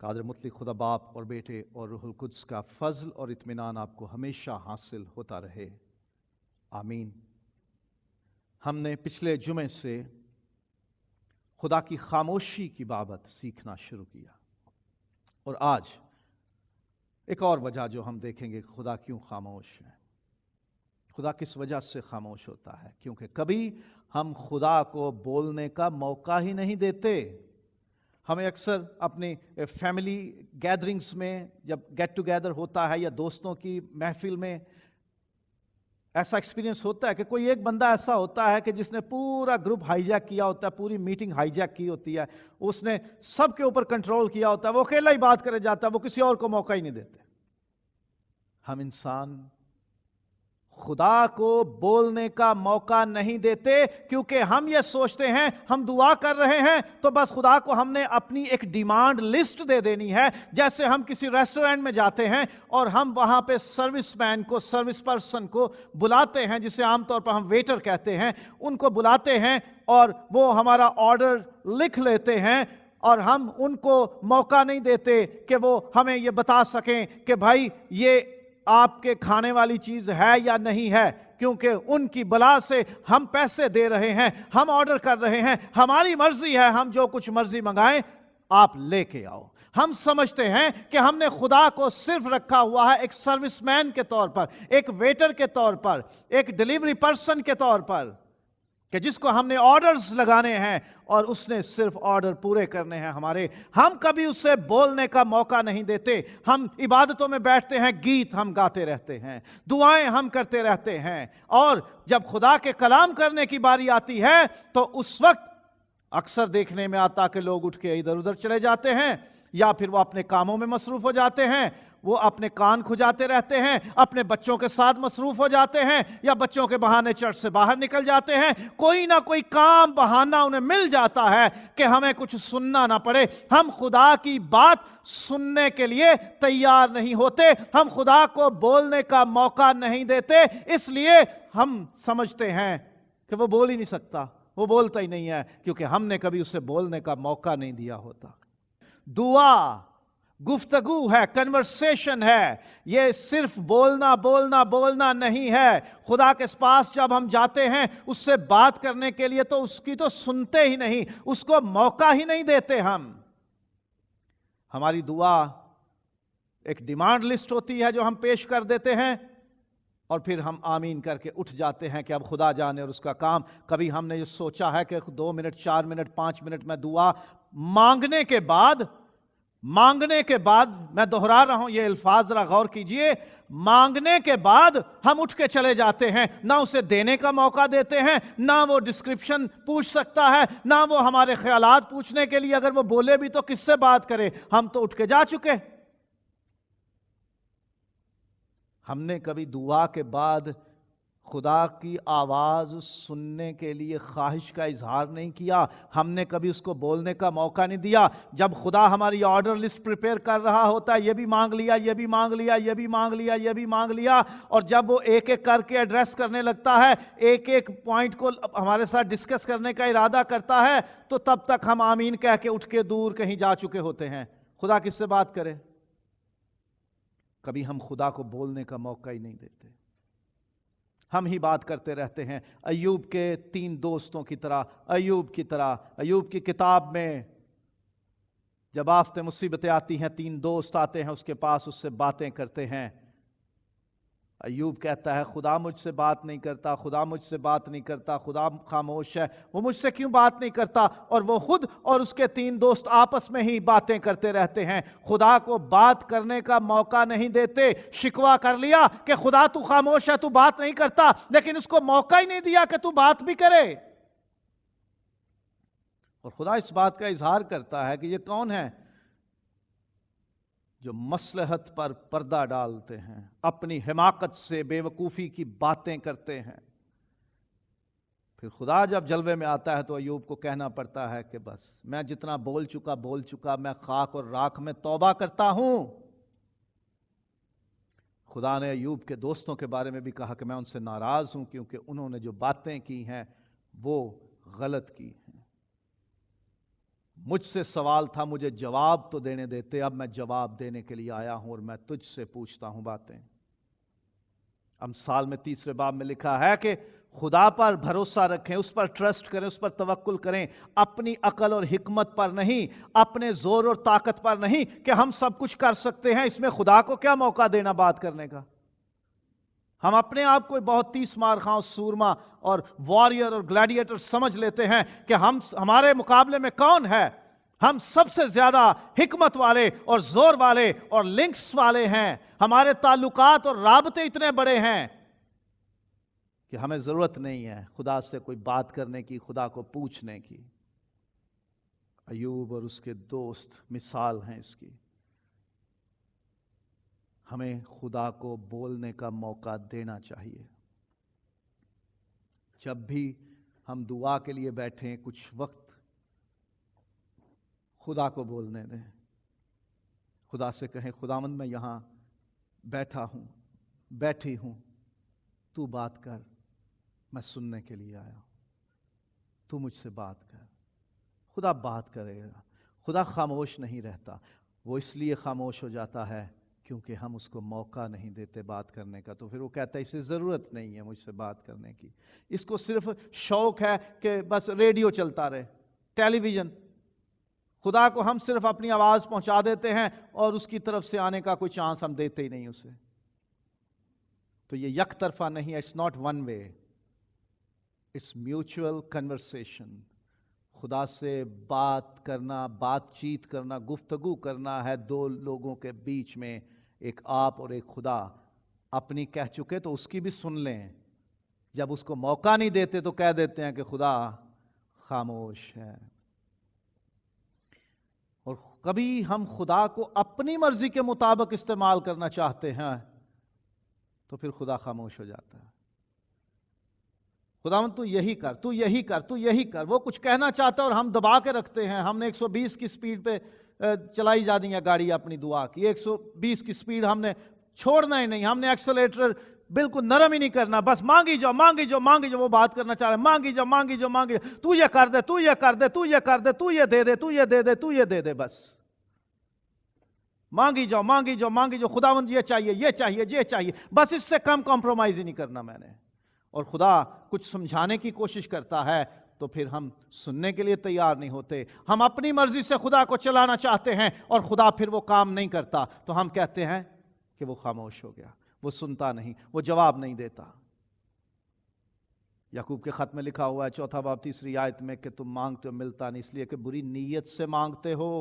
قادر مطلق خدا باپ اور بیٹے اور روح القدس کا فضل اور اطمینان آپ کو ہمیشہ حاصل ہوتا رہے، آمین۔ ہم نے پچھلے جمعے سے خدا کی خاموشی کی بابت سیکھنا شروع کیا، اور آج ایک اور وجہ جو ہم دیکھیں گے، خدا کیوں خاموش ہے، خدا کس وجہ سے خاموش ہوتا ہے۔ کیونکہ کبھی ہم خدا کو بولنے کا موقع ہی نہیں دیتے۔ ہمیں اکثر اپنی فیملی گیدرنگز میں جب گیٹ ٹوگیدر ہوتا ہے یا دوستوں کی محفل میں ایسا ایکسپیرینس ہوتا ہے کہ کوئی ایک بندہ ایسا ہوتا ہے کہ جس نے پورا گروپ ہائی جیک کیا ہوتا ہے، پوری میٹنگ ہائی جیک کی ہوتی ہے، اس نے سب کے اوپر کنٹرول کیا ہوتا ہے، وہ اکیلا ہی بات کرے جاتا ہے، وہ کسی اور کو موقع ہی نہیں دیتے۔ ہم انسان خدا کو بولنے کا موقع نہیں دیتے کیونکہ ہم یہ سوچتے ہیں ہم دعا کر رہے ہیں تو بس خدا کو ہم نے اپنی ایک ڈیمانڈ لسٹ دے دینی ہے۔ جیسے ہم کسی ریسٹورینٹ میں جاتے ہیں اور ہم وہاں پہ سروس مین کو، سروس پرسن کو بلاتے ہیں، جسے عام طور پر ہم ویٹر کہتے ہیں، ان کو بلاتے ہیں اور وہ ہمارا آرڈر لکھ لیتے ہیں، اور ہم ان کو موقع نہیں دیتے کہ وہ ہمیں یہ بتا سکیں کہ بھائی یہ آپ کے کھانے والی چیز ہے یا نہیں ہے، کیونکہ ان کی بلا سے ہم پیسے دے رہے ہیں، ہم آرڈر کر رہے ہیں، ہماری مرضی ہے، ہم جو کچھ مرضی منگائیں آپ لے کے آؤ۔ ہم سمجھتے ہیں کہ ہم نے خدا کو صرف رکھا ہوا ہے ایک سروس مین کے طور پر، ایک ویٹر کے طور پر، ایک ڈیلیوری پرسن کے طور پر، کہ جس کو ہم نے آرڈرز لگانے ہیں اور اس نے صرف آرڈر پورے کرنے ہیں ہمارے۔ ہم کبھی اس سے بولنے کا موقع نہیں دیتے۔ ہم عبادتوں میں بیٹھتے ہیں، گیت ہم گاتے رہتے ہیں، دعائیں ہم کرتے رہتے ہیں، اور جب خدا کے کلام کرنے کی باری آتی ہے تو اس وقت اکثر دیکھنے میں آتا کہ لوگ اٹھ کے ادھر ادھر چلے جاتے ہیں، یا پھر وہ اپنے کاموں میں مصروف ہو جاتے ہیں، وہ اپنے کان کھجاتے رہتے ہیں، اپنے بچوں کے ساتھ مصروف ہو جاتے ہیں، یا بچوں کے بہانے چرچ سے باہر نکل جاتے ہیں۔ کوئی نہ کوئی کام بہانہ انہیں مل جاتا ہے کہ ہمیں کچھ سننا نہ پڑے۔ ہم خدا کی بات سننے کے لیے تیار نہیں ہوتے، ہم خدا کو بولنے کا موقع نہیں دیتے، اس لیے ہم سمجھتے ہیں کہ وہ بول ہی نہیں سکتا، وہ بولتا ہی نہیں ہے، کیونکہ ہم نے کبھی اسے بولنے کا موقع نہیں دیا ہوتا۔ دعا گفتگو ہے، کنورسیشن ہے، یہ صرف بولنا بولنا بولنا نہیں ہے۔ خدا کے پاس جب ہم جاتے ہیں اس سے بات کرنے کے لیے تو اس کی تو سنتے ہی نہیں، اس کو موقع ہی نہیں دیتے۔ ہماری دعا ایک ڈیمانڈ لسٹ ہوتی ہے جو ہم پیش کر دیتے ہیں، اور پھر ہم آمین کر کے اٹھ جاتے ہیں کہ اب خدا جانے اور اس کا کام۔ کبھی ہم نے یہ سوچا ہے کہ 2 منٹ 4 منٹ 5 منٹ میں دعا مانگنے کے بعد میں دہرا رہا ہوں یہ الفاظ، ذرا غور کیجئے، مانگنے کے بعد ہم اٹھ کے چلے جاتے ہیں، نہ اسے دینے کا موقع دیتے ہیں، نہ وہ ڈسکرپشن پوچھ سکتا ہے، نہ وہ ہمارے خیالات پوچھنے کے لیے، اگر وہ بولے بھی تو کس سے بات کرے، ہم تو اٹھ کے جا چکے۔ ہم نے کبھی دعا کے بعد خدا کی آواز سننے کے لیے خواہش کا اظہار نہیں کیا، ہم نے کبھی اس کو بولنے کا موقع نہیں دیا۔ جب خدا ہماری آرڈر لسٹ پریپیئر کر رہا ہوتا ہے، یہ بھی مانگ لیا، یہ بھی مانگ لیا، یہ بھی مانگ لیا، یہ بھی مانگ لیا، اور جب وہ ایک ایک کر کے ایڈریس کرنے لگتا ہے، ایک ایک پوائنٹ کو ہمارے ساتھ ڈسکس کرنے کا ارادہ کرتا ہے، تو تب تک ہم آمین کہہ کے اٹھ کے دور کہیں جا چکے ہوتے ہیں۔ خدا کس سے بات کرے؟ کبھی ہم خدا کو بولنے کا موقع ہی نہیں دیتے، ہم ہی بات کرتے رہتے ہیں۔ ایوب کے 3 دوستوں کی طرح، ایوب کی کتاب میں جب آفتیں مصیبتیں آتی ہیں، 3 دوست آتے ہیں اس کے پاس، اس سے باتیں کرتے ہیں۔ ایوب کہتا ہے خدا مجھ سے بات نہیں کرتا، خدا مجھ سے بات نہیں کرتا، خدا خاموش ہے، وہ مجھ سے کیوں بات نہیں کرتا؟ اور وہ خود اور اس کے 3 دوست آپس میں ہی باتیں کرتے رہتے ہیں، خدا کو بات کرنے کا موقع نہیں دیتے۔ شکوہ کر لیا کہ خدا تو خاموش ہے، تو بات نہیں کرتا، لیکن اس کو موقع ہی نہیں دیا کہ تو بات بھی کرے۔ اور خدا اس بات کا اظہار کرتا ہے کہ یہ کون ہے جو مصلحت پر پردہ ڈالتے ہیں، اپنی حماقت سے بے وقوفی کی باتیں کرتے ہیں۔ پھر خدا جب جلوے میں آتا ہے تو ایوب کو کہنا پڑتا ہے کہ بس میں جتنا بول چکا، میں خاک اور راکھ میں توبہ کرتا ہوں۔ خدا نے ایوب کے دوستوں کے بارے میں بھی کہا کہ میں ان سے ناراض ہوں، کیونکہ انہوں نے جو باتیں کی ہیں وہ غلط کی ہیں۔ مجھ سے سوال تھا، مجھے جواب تو دینے دیتے، اب میں جواب دینے کے لیے آیا ہوں اور میں تجھ سے پوچھتا ہوں باتیں۔ امثال میں 3 باب میں لکھا ہے کہ خدا پر بھروسہ رکھیں، اس پر ٹرسٹ کریں، اس پر توکل کریں، اپنی عقل اور حکمت پر نہیں، اپنے زور اور طاقت پر نہیں کہ ہم سب کچھ کر سکتے ہیں۔ اس میں خدا کو کیا موقع دینا بات کرنے کا؟ ہم اپنے آپ کو بہت 30 مار خاں، سورما اور واریر اور گلیڈیٹر سمجھ لیتے ہیں کہ ہمارے مقابلے میں کون ہے؟ ہم سب سے زیادہ حکمت والے اور زور والے اور لنکس والے ہیں۔ ہمارے تعلقات اور رابطے اتنے بڑے ہیں کہ ہمیں ضرورت نہیں ہے خدا سے کوئی بات کرنے کی، خدا کو پوچھنے کی۔ ایوب اور اس کے دوست مثال ہیں اس کی۔ ہمیں خدا کو بولنے کا موقع دینا چاہیے۔ جب بھی ہم دعا کے لیے بیٹھیں، کچھ وقت خدا کو بولنے دیں۔ خدا سے کہیں، خداوند میں یہاں بیٹھا ہوں، بیٹھی ہوں، تو بات کر، میں سننے کے لیے آیا ہوں، تو مجھ سے بات کر۔ خدا بات کرے گا۔ خدا خاموش نہیں رہتا، وہ اس لیے خاموش ہو جاتا ہے کیونکہ ہم اس کو موقع نہیں دیتے بات کرنے کا۔ تو پھر وہ کہتا ہے اسے ضرورت نہیں ہے مجھ سے بات کرنے کی، اس کو صرف شوق ہے کہ بس ریڈیو چلتا رہے، ٹیلی ویژن۔ خدا کو ہم صرف اپنی آواز پہنچا دیتے ہیں اور اس کی طرف سے آنے کا کوئی چانس ہم دیتے ہی نہیں اسے۔ تو یہ یک طرفہ نہیں ہے، it's not one way, it's mutual conversation. خدا سے بات کرنا، بات چیت کرنا، گفتگو کرنا ہے دو لوگوں کے بیچ میں، ایک آپ اور ایک خدا۔ اپنی کہہ چکے تو اس کی بھی سن لیں، جب اس کو موقع نہیں دیتے تو کہہ دیتے ہیں کہ خدا خاموش ہے۔ اور کبھی ہم خدا کو اپنی مرضی کے مطابق استعمال کرنا چاہتے ہیں تو پھر خدا خاموش ہو جاتا ہے۔ خداوند تو یہی کر، تو یہی کر، تو یہی کر۔ وہ کچھ کہنا چاہتا ہے اور ہم دبا کے رکھتے ہیں۔ ہم نے 120 کی سپیڈ پہ چلائی جا رہی ہے گاڑی اپنی دعا کی، 120 کی سپیڈ ہم نے چھوڑنا ہی نہیں، ہم نے ایکسیلیٹر بالکل نرم ہی نہیں کرنا، بس مانگی جاؤ مانگی جاؤ مانگی جاؤ۔ وہ بات کرنا چاہ رہا ہے، مانگی جاؤ مانگی جاؤ مانگی جاؤ، تو یہ کر دے، تو یہ کر دے، تو یہ کر دے، تو یہ دے دے، تو یہ دے دے، تو یہ دے دے، بس مانگی جاؤ مانگی جاؤ مانگی جاؤ۔ خداوند یہ چاہیے یہ چاہیے یہ چاہیے، بس اس سے کم کمپرومائز ہی نہیں کرنا میں نے۔ اور خدا کچھ سمجھانے کی کوشش کرتا ہے تو پھر ہم سننے کے لیے تیار نہیں ہوتے۔ ہم اپنی مرضی سے خدا کو چلانا چاہتے ہیں اور خدا پھر وہ کام نہیں کرتا تو ہم کہتے ہیں کہ وہ خاموش ہو گیا، وہ سنتا نہیں، وہ جواب نہیں دیتا۔ یعقوب کے خط میں لکھا ہوا ہے 4 باب 3 آیت میں کہ تم مانگتے ہو ملتا نہیں، اس لیے کہ بری نیت سے مانگتے ہو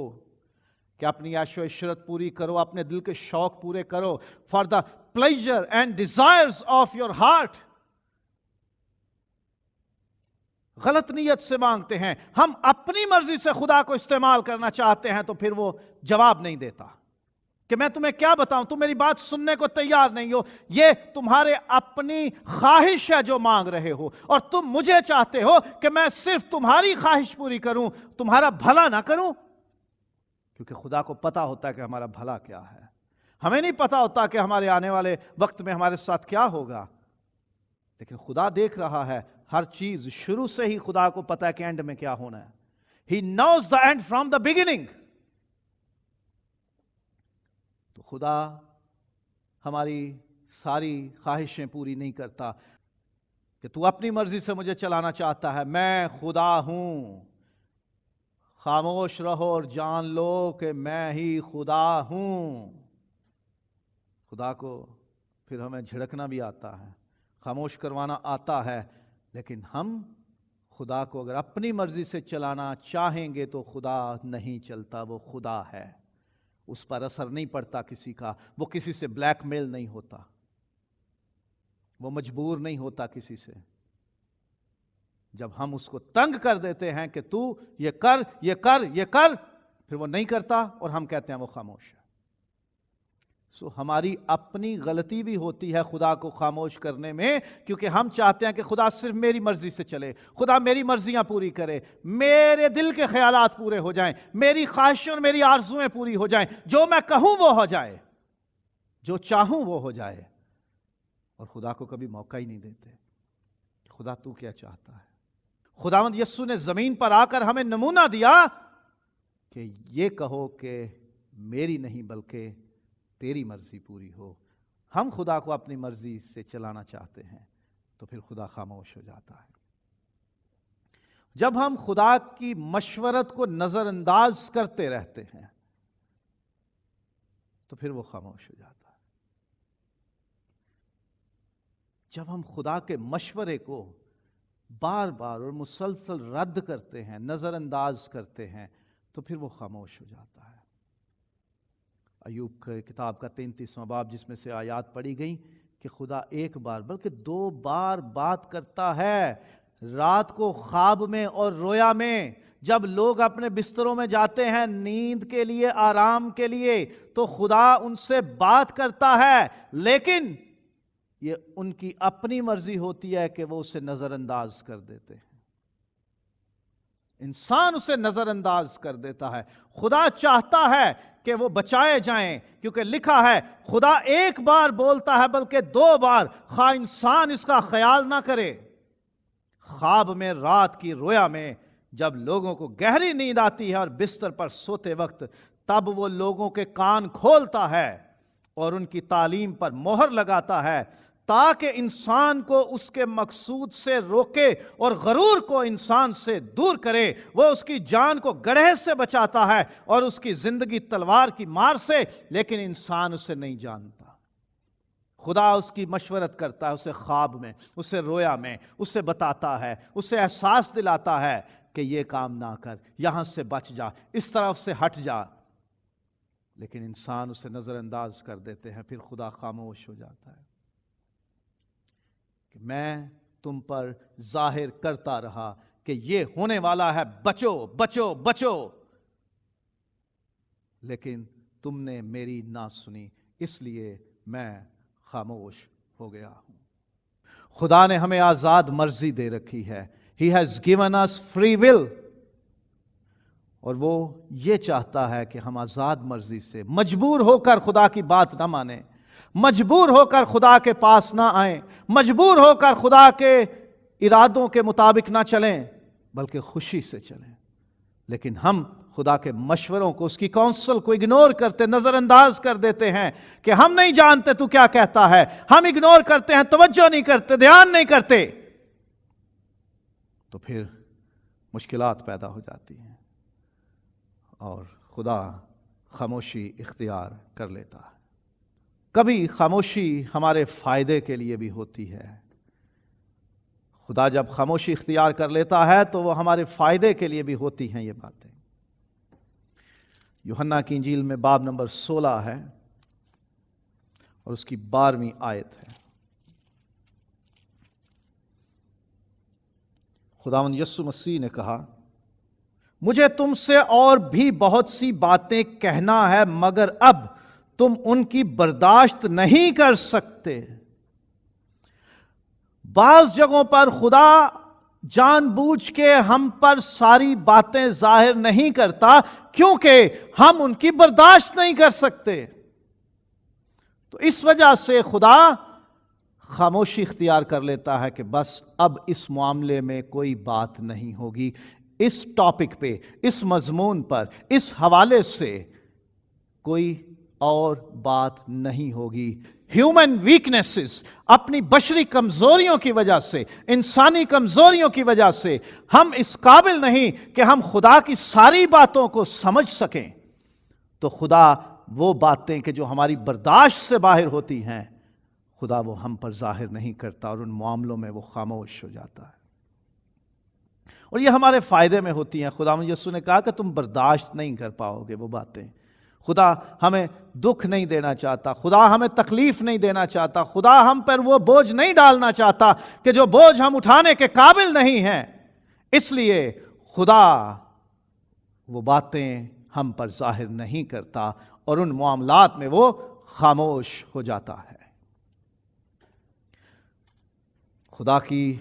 کہ اپنی عیش و عشرت پوری کرو، اپنے دل کے شوق پورے کرو، for the pleasure and desires of your heart. غلط نیت سے مانگتے ہیں، ہم اپنی مرضی سے خدا کو استعمال کرنا چاہتے ہیں تو پھر وہ جواب نہیں دیتا کہ میں تمہیں کیا بتاؤں، تم میری بات سننے کو تیار نہیں ہو، یہ تمہارے اپنی خواہش ہے جو مانگ رہے ہو، اور تم مجھے چاہتے ہو کہ میں صرف تمہاری خواہش پوری کروں، تمہارا بھلا نہ کروں۔ کیونکہ خدا کو پتا ہوتا ہے کہ ہمارا بھلا کیا ہے، ہمیں نہیں پتا ہوتا کہ ہمارے آنے والے وقت میں ہمارے ساتھ کیا ہوگا، لیکن خدا دیکھ رہا ہے ہر چیز۔ شروع سے ہی خدا کو پتا ہے کہ اینڈ میں کیا ہونا ہے۔ He knows the end from the beginning۔ تو خدا ہماری ساری خواہشیں پوری نہیں کرتا کہ تو اپنی مرضی سے مجھے چلانا چاہتا ہے، میں خدا ہوں، خاموش رہو اور جان لو کہ میں ہی خدا ہوں۔ خدا کو پھر ہمیں جھڑکنا بھی آتا ہے، خاموش کروانا آتا ہے، لیکن ہم خدا کو اگر اپنی مرضی سے چلانا چاہیں گے تو خدا نہیں چلتا، وہ خدا ہے، اس پر اثر نہیں پڑتا کسی کا، وہ کسی سے بلیک میل نہیں ہوتا، وہ مجبور نہیں ہوتا کسی سے۔ جب ہم اس کو تنگ کر دیتے ہیں کہ تو یہ کر یہ کر یہ کر، پھر وہ نہیں کرتا اور ہم کہتے ہیں وہ خاموش ہے۔ ہماری اپنی غلطی بھی ہوتی ہے خدا کو خاموش کرنے میں، کیونکہ ہم چاہتے ہیں کہ خدا صرف میری مرضی سے چلے، خدا میری مرضیاں پوری کرے، میرے دل کے خیالات پورے ہو جائیں، میری خواہشیں اور میری آرزویں پوری ہو جائیں، جو میں کہوں وہ ہو جائے، جو چاہوں وہ ہو جائے۔ اور خدا کو کبھی موقع ہی نہیں دیتے۔ خدا تو کیا چاہتا ہے؟ خداوند یسوع نے زمین پر آ کر ہمیں نمونہ دیا کہ یہ کہو کہ میری نہیں بلکہ تیری مرضی پوری ہو۔ ہم خدا کو اپنی مرضی سے چلانا چاہتے ہیں تو پھر خدا خاموش ہو جاتا ہے۔ جب ہم خدا کی مشورت کو نظر انداز کرتے رہتے ہیں تو پھر وہ خاموش ہو جاتا ہے۔ جب ہم خدا کے مشورے کو بار بار اور مسلسل رد کرتے ہیں، نظر انداز کرتے ہیں، تو پھر وہ خاموش ہو جاتا ہے۔ ایوب کی کتاب کا 33واں باب جس میں سے آیات پڑھی گئیں کہ خدا ایک بار بلکہ 2 بار بات کرتا ہے، رات کو خواب میں اور رویا میں۔ جب لوگ اپنے بستروں میں جاتے ہیں نیند کے لیے، آرام کے لیے، تو خدا ان سے بات کرتا ہے، لیکن یہ ان کی اپنی مرضی ہوتی ہے کہ وہ اسے نظر انداز کر دیتے ہیں۔ انسان اسے نظر انداز کر دیتا ہے۔ خدا چاہتا ہے کہ وہ بچائے جائیں، کیونکہ لکھا ہے خدا ایک بار بولتا ہے بلکہ 2 بار، خواہ انسان اس کا خیال نہ کرے۔ خواب میں، رات کی رویا میں، جب لوگوں کو گہری نیند آتی ہے اور بستر پر سوتے وقت، تب وہ لوگوں کے کان کھولتا ہے اور ان کی تعلیم پر مہر لگاتا ہے، تاکہ انسان کو اس کے مقصود سے روکے اور غرور کو انسان سے دور کرے۔ وہ اس کی جان کو گڑھے سے بچاتا ہے اور اس کی زندگی تلوار کی مار سے، لیکن انسان اسے نہیں جانتا۔ خدا اس کی مشورت کرتا ہے، اسے خواب میں، اسے رویا میں، اسے بتاتا ہے، اسے احساس دلاتا ہے کہ یہ کام نہ کر، یہاں سے بچ جا، اس طرف سے ہٹ جا، لیکن انسان اسے نظر انداز کر دیتے ہیں۔ پھر خدا خاموش ہو جاتا ہے کہ میں تم پر ظاہر کرتا رہا کہ یہ ہونے والا ہے، بچو بچو بچو، لیکن تم نے میری نہ سنی، اس لیے میں خاموش ہو گیا ہوں۔ خدا نے ہمیں آزاد مرضی دے رکھی ہے۔ He has given us free will، اور وہ یہ چاہتا ہے کہ ہم آزاد مرضی سے، مجبور ہو کر خدا کی بات نہ مانیں، مجبور ہو کر خدا کے پاس نہ آئیں، مجبور ہو کر خدا کے ارادوں کے مطابق نہ چلیں، بلکہ خوشی سے چلیں۔ لیکن ہم خدا کے مشوروں کو، اس کی کونسل کو اگنور کرتے، نظر انداز کر دیتے ہیں کہ ہم نہیں جانتے تو کیا کہتا ہے، ہم اگنور کرتے ہیں، توجہ نہیں کرتے، دھیان نہیں کرتے، تو پھر مشکلات پیدا ہو جاتی ہیں اور خدا خاموشی اختیار کر لیتا ہے۔ کبھی خاموشی ہمارے فائدے کے لیے بھی ہوتی ہے۔ خدا جب خاموشی اختیار کر لیتا ہے تو وہ ہمارے فائدے کے لیے بھی ہوتی ہیں یہ باتیں۔ یوحنا کی انجیل میں باب نمبر 16 ہے اور اس کی 12ویں آیت ہے۔ خداوند یسوع مسیح نے کہا، مجھے تم سے اور بھی بہت سی باتیں کہنا ہے، مگر اب تم ان کی برداشت نہیں کر سکتے۔ بعض جگہوں پر خدا جان بوجھ کے ہم پر ساری باتیں ظاہر نہیں کرتا، کیونکہ ہم ان کی برداشت نہیں کر سکتے۔ تو اس وجہ سے خدا خاموشی اختیار کر لیتا ہے کہ بس اب اس معاملے میں کوئی بات نہیں ہوگی، اس ٹاپک پہ، اس مضمون پر، اس حوالے سے کوئی اور بات نہیں ہوگی۔ ہیومن ویکنیسز، اپنی بشری کمزوریوں کی وجہ سے، انسانی کمزوریوں کی وجہ سے ہم اس قابل نہیں کہ ہم خدا کی ساری باتوں کو سمجھ سکیں۔ تو خدا وہ باتیں کہ جو ہماری برداشت سے باہر ہوتی ہیں، خدا وہ ہم پر ظاہر نہیں کرتا اور ان معاملوں میں وہ خاموش ہو جاتا ہے، اور یہ ہمارے فائدے میں ہوتی ہیں۔ خداوند یسوع نے کہا کہ تم برداشت نہیں کر پاؤ گے وہ باتیں۔ خدا ہمیں دکھ نہیں دینا چاہتا، خدا ہمیں تکلیف نہیں دینا چاہتا، خدا ہم پر وہ بوجھ نہیں ڈالنا چاہتا کہ جو بوجھ ہم اٹھانے کے قابل نہیں ہیں۔ اس لیے خدا وہ باتیں ہم پر ظاہر نہیں کرتا اور ان معاملات میں وہ خاموش ہو جاتا ہے۔ خدا کی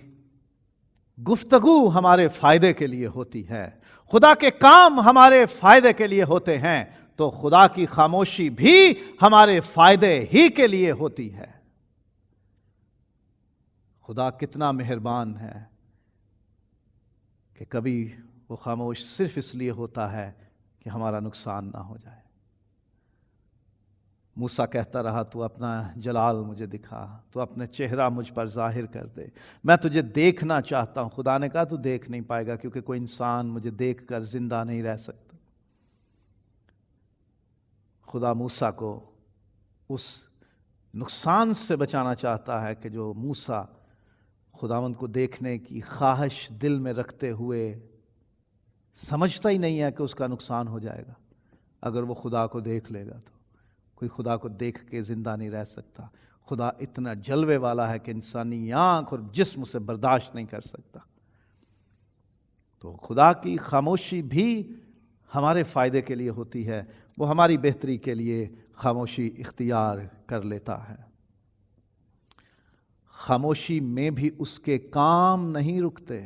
گفتگو ہمارے فائدے کے لیے ہوتی ہے، خدا کے کام ہمارے فائدے کے لیے ہوتے ہیں، تو خدا کی خاموشی بھی ہمارے فائدے ہی کے لیے ہوتی ہے۔ خدا کتنا مہربان ہے کہ کبھی وہ خاموش صرف اس لیے ہوتا ہے کہ ہمارا نقصان نہ ہو جائے۔ موسیٰ کہتا رہا تو اپنا جلال مجھے دکھا، تو اپنے چہرہ مجھ پر ظاہر کر دے، میں تجھے دیکھنا چاہتا ہوں۔ خدا نے کہا تو دیکھ نہیں پائے گا، کیونکہ کوئی انسان مجھے دیکھ کر زندہ نہیں رہ سکتا۔ خدا موسیٰ کو اس نقصان سے بچانا چاہتا ہے کہ جو موسیٰ خداوند کو دیکھنے کی خواہش دل میں رکھتے ہوئے سمجھتا ہی نہیں ہے کہ اس کا نقصان ہو جائے گا۔ اگر وہ خدا کو دیکھ لے گا تو کوئی خدا کو دیکھ کے زندہ نہیں رہ سکتا۔ خدا اتنا جلوے والا ہے کہ انسانی آنکھ اور جسم اسے برداشت نہیں کر سکتا۔ تو خدا کی خاموشی بھی ہمارے فائدے کے لیے ہوتی ہے، وہ ہماری بہتری کے لیے خاموشی اختیار کر لیتا ہے۔ خاموشی میں بھی اس کے کام نہیں رکتے۔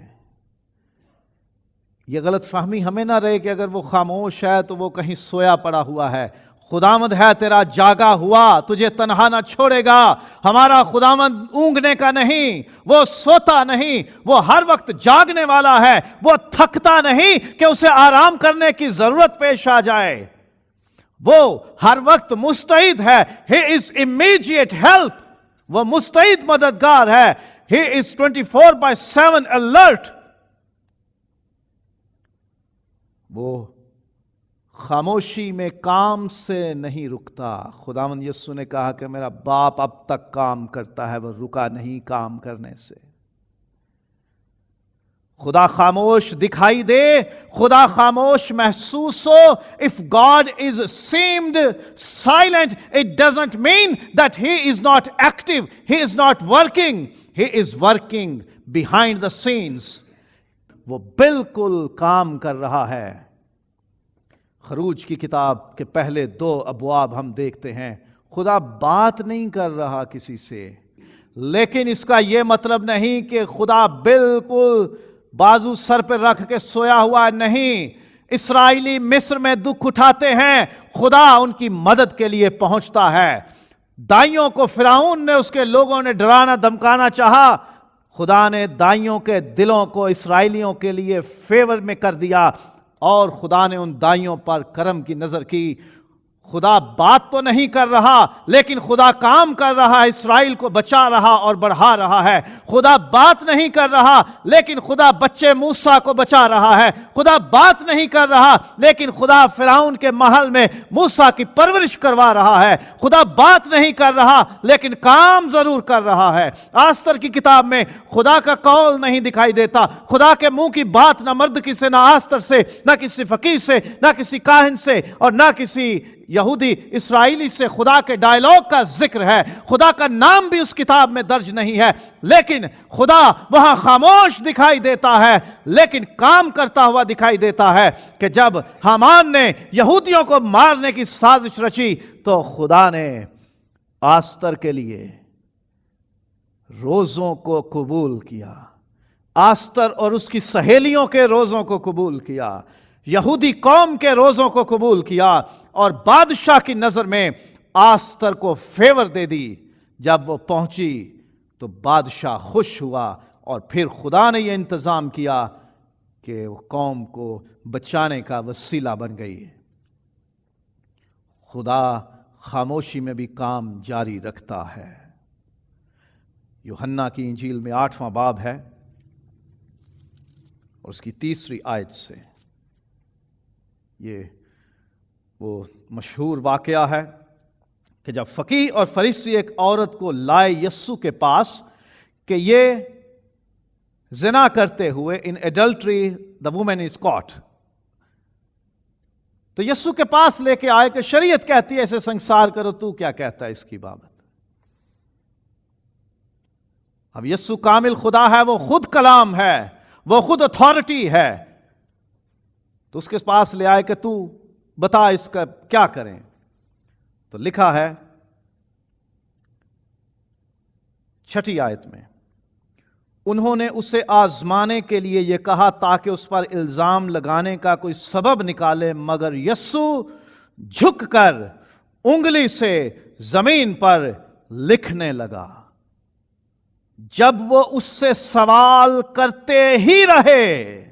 یہ غلط فہمی ہمیں نہ رہے کہ اگر وہ خاموش ہے تو وہ کہیں سویا پڑا ہوا ہے۔ خداوند ہے تیرا جاگا ہوا، تجھے تنہا نہ چھوڑے گا۔ ہمارا خداوند اونگنے کا نہیں، وہ سوتا نہیں، وہ ہر وقت جاگنے والا ہے۔ وہ تھکتا نہیں کہ اسے آرام کرنے کی ضرورت پیش آ جائے۔ وہ ہر وقت مستعد ہے۔ He is immediate help۔ وہ مستعد مددگار ہے۔ He is 24/7 alert۔ وہ خاموشی میں کام سے نہیں رکتا۔ خداوند یسوع نے کہا کہ میرا باپ اب تک کام کرتا ہے، وہ رکا نہیں کام کرنے سے۔ خدا خاموش دکھائی دے، خدا خاموش محسوس ہو۔ If God is seemed silent, it doesn't mean that He is not active, He is not working, He is working behind the scenes۔ وہ بالکل کام کر رہا ہے۔ خروج کی کتاب کے پہلے 2 ابواب ہم دیکھتے ہیں، خدا بات نہیں کر رہا کسی سے، لیکن اس کا یہ مطلب نہیں کہ خدا بالکل بازو سر پہ رکھ کے سویا ہوا نہیں۔ اسرائیلی مصر میں دکھ اٹھاتے ہیں، خدا ان کی مدد کے لیے پہنچتا ہے۔ دائیوں کو فرعون نے، اس کے لوگوں نے ڈرانا دھمکانا چاہا، خدا نے دائیوں کے دلوں کو اسرائیلیوں کے لیے فیور میں کر دیا، اور خدا نے ان دائیوں پر کرم کی نظر کی۔ خدا بات تو نہیں کر رہا، لیکن خدا کام کر رہا ہے، اسرائیل کو بچا رہا اور بڑھا رہا ہے۔ خدا بات نہیں کر رہا، لیکن خدا بچے موسیٰ کو بچا رہا ہے۔ خدا بات نہیں کر رہا، لیکن خدا فرعون کے محل میں موسیٰ کی پرورش کروا رہا ہے۔ خدا بات نہیں کر رہا، لیکن کام ضرور کر رہا ہے۔ آستر کی کتاب میں خدا کا قول نہیں دکھائی دیتا۔ خدا کے منہ کی بات نہ مردکی سے، نہ آستر سے، نہ کسی فقیر سے، نہ کسی کاہن سے، اور نہ کسی یہودی اسرائیلی سے خدا کے ڈائیلاگ کا ذکر ہے۔ خدا کا نام بھی اس کتاب میں درج نہیں ہے، لیکن خدا وہاں خاموش دکھائی دیتا ہے، لیکن کام کرتا ہوا دکھائی دیتا ہے۔ کہ جب حامان نے یہودیوں کو مارنے کی سازش رچی تو خدا نے آستر کے لیے روزوں کو قبول کیا، آستر اور اس کی سہیلیوں کے روزوں کو قبول کیا، یہودی قوم کے روزوں کو قبول کیا، اور بادشاہ کی نظر میں آستر کو فیور دے دی۔ جب وہ پہنچی تو بادشاہ خوش ہوا، اور پھر خدا نے یہ انتظام کیا کہ وہ قوم کو بچانے کا وسیلہ بن گئی۔ خدا خاموشی میں بھی کام جاری رکھتا ہے۔ یوحنا کی انجیل میں 8واں باب ہے، اور اس کی 3 آیت سے یہ وہ مشہور واقعہ ہے کہ جب فقیہ اور فریسی ایک عورت کو لائے یسوع کے پاس کہ یہ زنا کرتے ہوئے in adultery the woman is caught، تو یسوع کے پاس لے کے آئے کہ شریعت کہتی ہے اسے سنسار کرو، تو کیا کہتا ہے اس کی بابت؟ اب یسوع کامل خدا ہے، وہ خود کلام ہے، وہ خود اتھارٹی ہے، تو اس کے پاس لے آئے کہ تو بتا اس کا کیا کریں؟ تو لکھا ہے 6 آیت میں، انہوں نے اسے آزمانے کے لیے یہ کہا تاکہ اس پر الزام لگانے کا کوئی سبب نکالے، مگر یسوع جھک کر انگلی سے زمین پر لکھنے لگا۔ جب وہ اس سے سوال کرتے ہی رہے،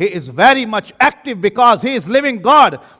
he is very much active because he is living God।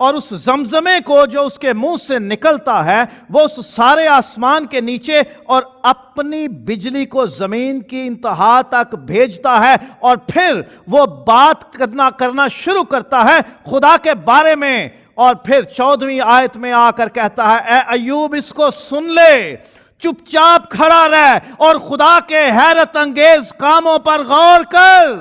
اور اس زمزمے کو جو اس کے منہ سے نکلتا ہے وہ اس سارے آسمان کے نیچے اور اپنی بجلی کو زمین کی انتہا تک بھیجتا ہے، اور پھر وہ بات کرنا شروع کرتا ہے خدا کے بارے میں، اور پھر 14ویں آیت میں آ کر کہتا ہے اے ایوب اس کو سن لے، چپ چاپ کھڑا رہ اور خدا کے حیرت انگیز کاموں پر غور کر۔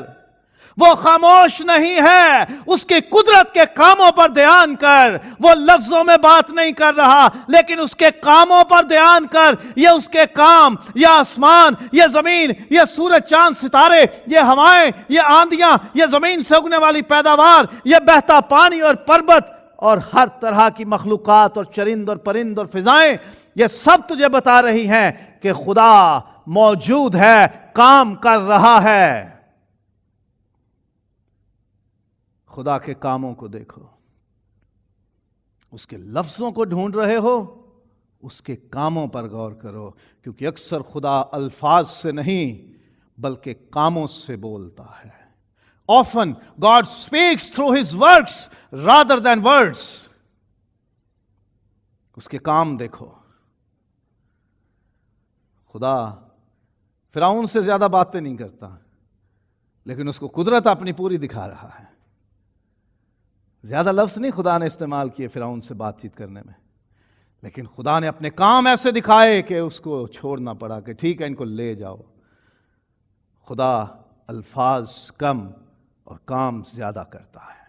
وہ خاموش نہیں ہے، اس کی قدرت کے کاموں پر دھیان کر۔ وہ لفظوں میں بات نہیں کر رہا، لیکن اس کے کاموں پر دھیان کر۔ یہ اس کے کام، یہ آسمان، یہ زمین، یہ سورج چاند ستارے، یہ ہوائیں، یہ آندیاں، یہ زمین سے اگنے والی پیداوار، یہ بہتا پانی اور پربت اور ہر طرح کی مخلوقات اور چرند اور پرند اور فضائیں، یہ سب تجھے بتا رہی ہیں کہ خدا موجود ہے، کام کر رہا ہے۔ خدا کے کاموں کو دیکھو، اس کے لفظوں کو ڈھونڈ رہے ہو، اس کے کاموں پر غور کرو، کیونکہ اکثر خدا الفاظ سے نہیں بلکہ کاموں سے بولتا ہے۔ Often God speaks through his works rather than words۔ اس کے کام دیکھو۔ خدا فرعون سے زیادہ باتیں نہیں کرتا، لیکن اس کو قدرت اپنی پوری دکھا رہا ہے۔ زیادہ لفظ نہیں خدا نے استعمال کیے فرعون سے بات چیت کرنے میں، لیکن خدا نے اپنے کام ایسے دکھائے کہ اس کو چھوڑنا پڑا کہ ٹھیک ہے ان کو لے جاؤ۔ خدا الفاظ کم اور کام زیادہ کرتا ہے۔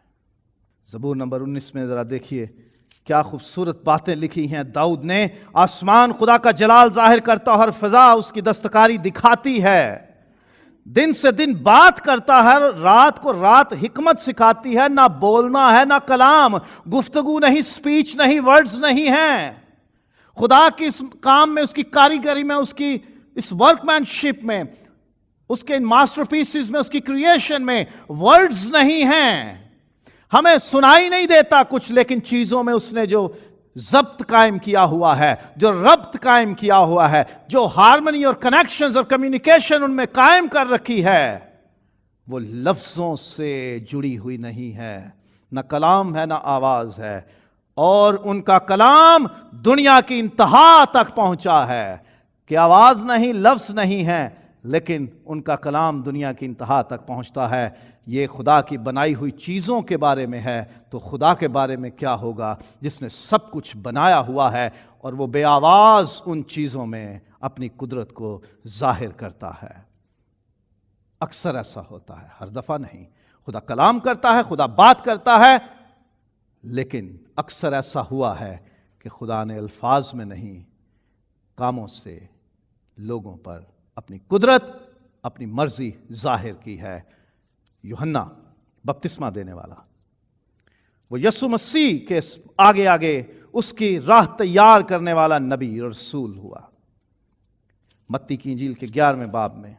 زبور نمبر 19 میں ذرا دیکھیے کیا خوبصورت باتیں لکھی ہیں داؤد نے۔ آسمان خدا کا جلال ظاہر کرتا ہے اور فضا اس کی دستکاری دکھاتی ہے۔ دن سے دن بات کرتا ہے، رات کو رات حکمت سکھاتی ہے۔ نہ بولنا ہے نہ کلام، گفتگو نہیں، سپیچ نہیں، ورڈز نہیں ہیں۔ خدا کی اس کام میں، اس کی کاریگری میں، اس کی اس ورک مین شپ میں، اس کے ماسٹر پیسز میں، اس کی کریشن میں ورڈز نہیں ہیں۔ ہمیں سنائی نہیں دیتا کچھ، لیکن چیزوں میں اس نے جو ضبط قائم کیا ہوا ہے، جو ربط قائم کیا ہوا ہے، جو ہارمنی اور کنیکشنز اور کمیونیکیشن ان میں قائم کر رکھی ہے، وہ لفظوں سے جڑی ہوئی نہیں ہے، نہ کلام ہے نہ آواز ہے۔ اور ان کا کلام دنیا کی انتہا تک پہنچا ہے، کہ آواز نہیں، لفظ نہیں ہے، لیکن ان کا کلام دنیا کی انتہا تک پہنچتا ہے۔ یہ خدا کی بنائی ہوئی چیزوں کے بارے میں ہے، تو خدا کے بارے میں کیا ہوگا جس نے سب کچھ بنایا ہوا ہے اور وہ بے آواز ان چیزوں میں اپنی قدرت کو ظاہر کرتا ہے۔ اکثر ایسا ہوتا ہے، ہر دفعہ نہیں۔ خدا کلام کرتا ہے، خدا بات کرتا ہے، لیکن اکثر ایسا ہوا ہے کہ خدا نے الفاظ میں نہیں، کاموں سے لوگوں پر اپنی قدرت، اپنی مرضی ظاہر کی ہے۔ یوحنا بپتسمہ دینے والا، وہ یسوع مسیح کے آگے آگے اس کی راہ تیار کرنے والا نبی اور رسول ہوا۔ متی کی انجیل کے 11ویں باب میں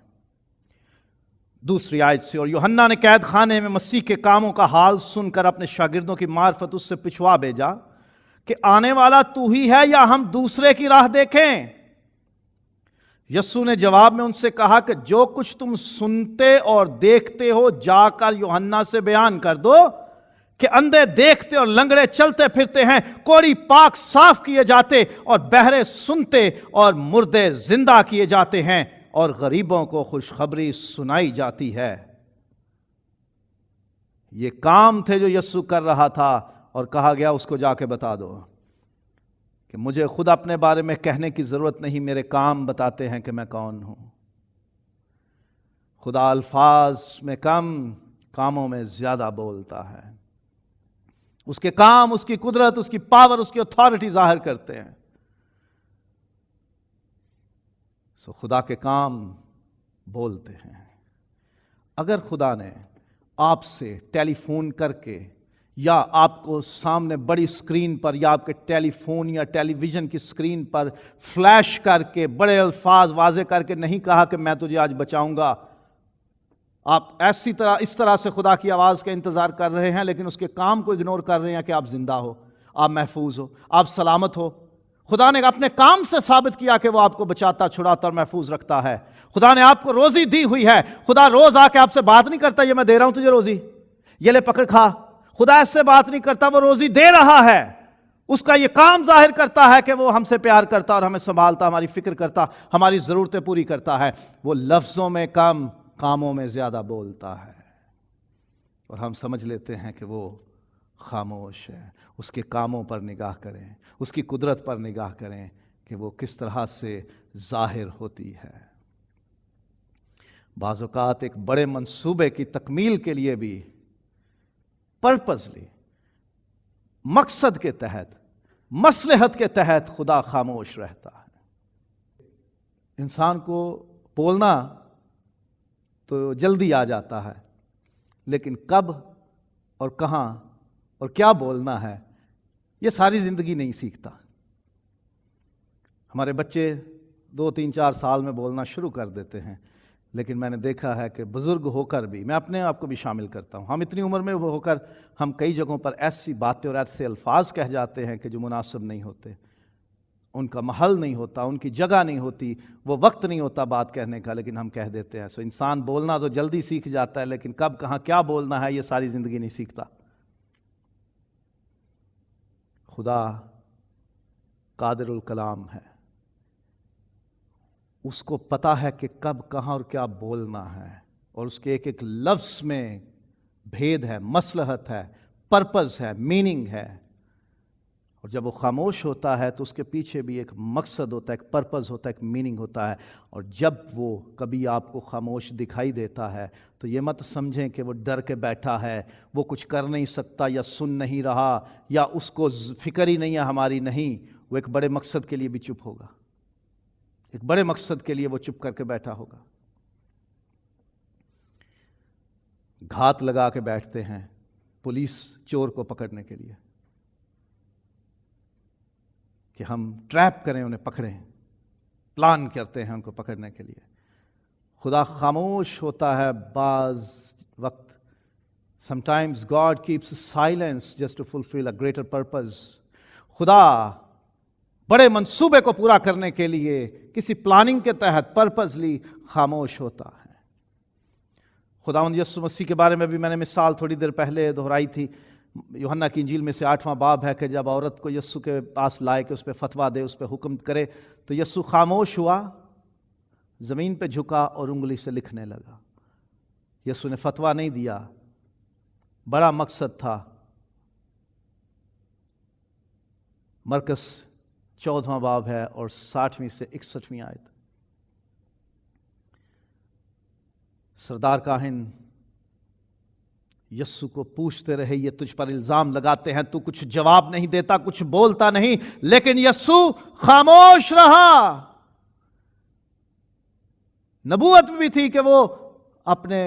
2 آیت سے، اور یوحنا نے قید خانے میں مسیح کے کاموں کا حال سن کر اپنے شاگردوں کی معرفت اس سے پچھوا بھیجا کہ آنے والا تو ہی ہے یا ہم دوسرے کی راہ دیکھیں؟ یسوع نے جواب میں ان سے کہا کہ جو کچھ تم سنتے اور دیکھتے ہو جا کر یوحنا سے بیان کر دو کہ اندھے دیکھتے اور لنگڑے چلتے پھرتے ہیں، کوڑی پاک صاف کیے جاتے اور بہرے سنتے اور مردے زندہ کیے جاتے ہیں، اور غریبوں کو خوشخبری سنائی جاتی ہے۔ یہ کام تھے جو یسوع کر رہا تھا، اور کہا گیا اس کو جا کے بتا دو کہ مجھے خود اپنے بارے میں کہنے کی ضرورت نہیں، میرے کام بتاتے ہیں کہ میں کون ہوں۔ خدا الفاظ میں کم، کاموں میں زیادہ بولتا ہے۔ اس کے کام، اس کی قدرت، اس کی پاور، اس کی اتھارٹی ظاہر کرتے ہیں۔ سو خدا کے کام بولتے ہیں۔ اگر خدا نے آپ سے ٹیلی فون کر کے یا آپ کو سامنے بڑی سکرین پر یا آپ کے ٹیلی فون یا ٹیلی ویژن کی سکرین پر فلیش کر کے بڑے الفاظ واضح کر کے نہیں کہا کہ میں تجھے آج بچاؤں گا، آپ اس طرح سے خدا کی آواز کا انتظار کر رہے ہیں، لیکن اس کے کام کو اگنور کر رہے ہیں کہ آپ زندہ ہو، آپ محفوظ ہو، آپ سلامت ہو۔ خدا نے اپنے کام سے ثابت کیا کہ وہ آپ کو بچاتا، چھڑاتا اور محفوظ رکھتا ہے۔ خدا نے آپ کو روزی دی ہوئی ہے۔ خدا روز آ کے آپ سے بات نہیں کرتا یہ میں دے رہا ہوں تجھے روزی، یہ لے پکڑ کھا۔ خدا ایسے بات نہیں کرتا، وہ روزی دے رہا ہے، اس کا یہ کام ظاہر کرتا ہے کہ وہ ہم سے پیار کرتا اور ہمیں سنبھالتا، ہماری فکر کرتا، ہماری ضرورتیں پوری کرتا ہے۔ وہ لفظوں میں کم، کاموں میں زیادہ بولتا ہے، اور ہم سمجھ لیتے ہیں کہ وہ خاموش ہے۔ اس کے کاموں پر نگاہ کریں، اس کی قدرت پر نگاہ کریں کہ وہ کس طرح سے ظاہر ہوتی ہے۔ بعض اوقات ایک بڑے منصوبے کی تکمیل کے لیے بھی پرپزلی، مقصد کے تحت، مصلحت کے تحت خدا خاموش رہتا ہے۔ انسان کو بولنا تو جلدی آ جاتا ہے، لیکن کب اور کہاں اور کیا بولنا ہے یہ ساری زندگی نہیں سیکھتا۔ ہمارے بچے 2 3 4 سال میں بولنا شروع کر دیتے ہیں، لیکن میں نے دیکھا ہے کہ بزرگ ہو کر بھی، میں اپنے آپ کو بھی شامل کرتا ہوں، ہم اتنی عمر میں ہو کر ہم کئی جگہوں پر ایسی باتیں اور ایسے الفاظ کہہ جاتے ہیں کہ جو مناسب نہیں ہوتے، ان کا محل نہیں ہوتا، ان کی جگہ نہیں ہوتی، وہ وقت نہیں ہوتا بات کہنے کا، لیکن ہم کہہ دیتے ہیں۔ سو انسان بولنا تو جلدی سیکھ جاتا ہے، لیکن کب کہاں کیا بولنا ہے یہ ساری زندگی نہیں سیکھتا۔ خدا قادر الکلام ہے، اس کو پتہ ہے کہ کب کہاں اور کیا بولنا ہے، اور اس کے ایک ایک لفظ میں بھید ہے، مصلحت ہے، پرپز ہے، میننگ ہے۔ اور جب وہ خاموش ہوتا ہے تو اس کے پیچھے بھی ایک مقصد ہوتا ہے، ایک پرپز ہوتا ہے، ایک میننگ ہوتا ہے۔ اور جب وہ کبھی آپ کو خاموش دکھائی دیتا ہے تو یہ مت سمجھیں کہ وہ ڈر کے بیٹھا ہے، وہ کچھ کر نہیں سکتا یا سن نہیں رہا یا اس کو فکر ہی نہیں ہے ہماری، نہیں، وہ ایک بڑے مقصد کے لیے بھی چپ ہوگا، ایک بڑے مقصد کے لیے وہ چپ کر کے بیٹھا ہوگا۔ گھات لگا کے بیٹھتے ہیں پولیس چور کو پکڑنے کے لیے کہ ہم ٹریپ کریں، انہیں پکڑیں، پلان کرتے ہیں ان کو پکڑنے کے لیے۔ خدا خاموش ہوتا ہے بعض وقت۔ Sometimes God keeps silence just to fulfill a greater purpose۔ خدا بڑے منصوبے کو پورا کرنے کے لیے کسی پلاننگ کے تحت پرپزلی خاموش ہوتا ہے۔ خداوند یسوع مسیح کے بارے میں بھی میں نے مثال تھوڑی دیر پہلے دہرائی تھی۔ یوحنا کی انجیل میں سے 8واں باب ہے کہ جب عورت کو یسوع کے پاس لائے کہ اس پہ فتویٰ دے، اس پہ حکم کرے، تو یسوع خاموش ہوا، زمین پہ جھکا اور انگلی سے لکھنے لگا۔ یسوع نے فتویٰ نہیں دیا، بڑا مقصد تھا۔ مرکز 14واں باب ہے اور 60ویں سے 61ویں آیت۔ سردار کاہن یسوع کو پوچھتے رہے، یہ تجھ پر الزام لگاتے ہیں، تو کچھ جواب نہیں دیتا، کچھ بولتا نہیں، لیکن یسوع خاموش رہا۔ نبوت بھی تھی کہ وہ اپنے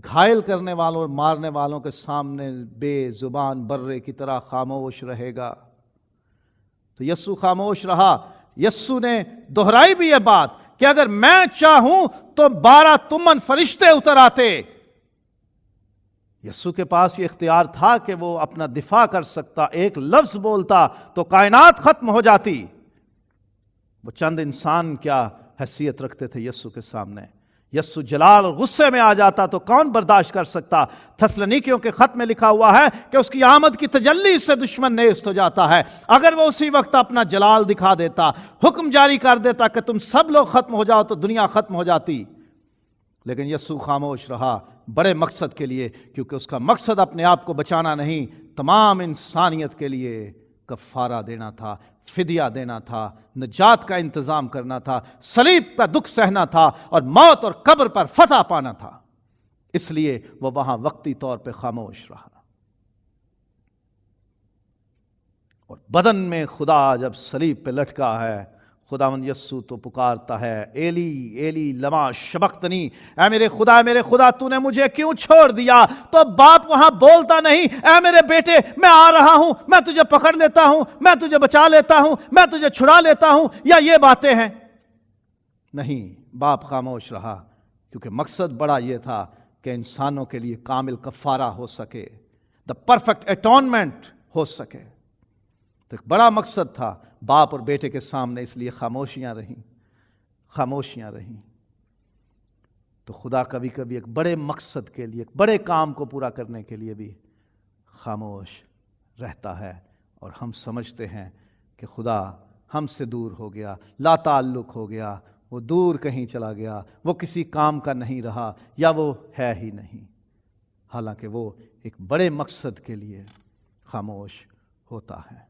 گھائل کرنے والوں اور مارنے والوں کے سامنے بے زبان برے کی طرح خاموش رہے گا۔ تو یسوع خاموش رہا۔ یسوع نے دہرائی بھی یہ بات کہ اگر میں چاہوں تو 12 تمن فرشتے اتر آتے۔ یسوع کے پاس یہ اختیار تھا کہ وہ اپنا دفاع کر سکتا، ایک لفظ بولتا تو کائنات ختم ہو جاتی۔ وہ چند انسان کیا حیثیت رکھتے تھے یسوع کے سامنے۔ یسوع جلال اور غصے میں آ جاتا تو کون برداشت کر سکتا؟ تھسلنیکیوں کے خط میں لکھا ہوا ہے کہ اس کی آمد کی تجلی سے دشمن نیست ہو جاتا ہے۔ اگر وہ اسی وقت اپنا جلال دکھا دیتا، حکم جاری کر دیتا کہ تم سب لوگ ختم ہو جاؤ، تو دنیا ختم ہو جاتی۔ لیکن یسوع خاموش رہا بڑے مقصد کے لیے، کیونکہ اس کا مقصد اپنے آپ کو بچانا نہیں، تمام انسانیت کے لیے کفارہ دینا تھا، فدیہ دینا تھا، نجات کا انتظام کرنا تھا، صلیب کا دکھ سہنا تھا اور موت اور قبر پر فتح پانا تھا۔ اس لیے وہ وہاں وقتی طور پہ خاموش رہا۔ اور بدن میں خدا جب صلیب پہ لٹکا ہے، خداوند یسوع تو پکارتا ہے، ایلی ایلی لما شبقتنی، اے میرے خدا تو نے مجھے کیوں چھوڑ دیا؟ تو باپ وہاں بولتا نہیں، اے میرے بیٹے میں آ رہا ہوں، میں تجھے پکڑ لیتا ہوں، میں تجھے بچا لیتا ہوں، میں تجھے چھڑا لیتا ہوں، یا یہ باتیں ہیں؟ نہیں، باپ خاموش رہا، کیونکہ مقصد بڑا یہ تھا کہ انسانوں کے لیے کامل کفارہ ہو سکے، دا پرفیکٹ اٹونمنٹ ہو سکے۔ تو ایک بڑا مقصد تھا باپ اور بیٹے کے سامنے، اس لیے خاموشیاں رہیں۔ تو خدا کبھی کبھی ایک بڑے مقصد کے لیے، ایک بڑے کام کو پورا کرنے کے لیے بھی خاموش رہتا ہے اور ہم سمجھتے ہیں کہ خدا ہم سے دور ہو گیا، لا تعلق ہو گیا، وہ دور کہیں چلا گیا، وہ کسی کام کا نہیں رہا، یا وہ ہے ہی نہیں، حالانکہ وہ ایک بڑے مقصد کے لیے خاموش ہوتا ہے۔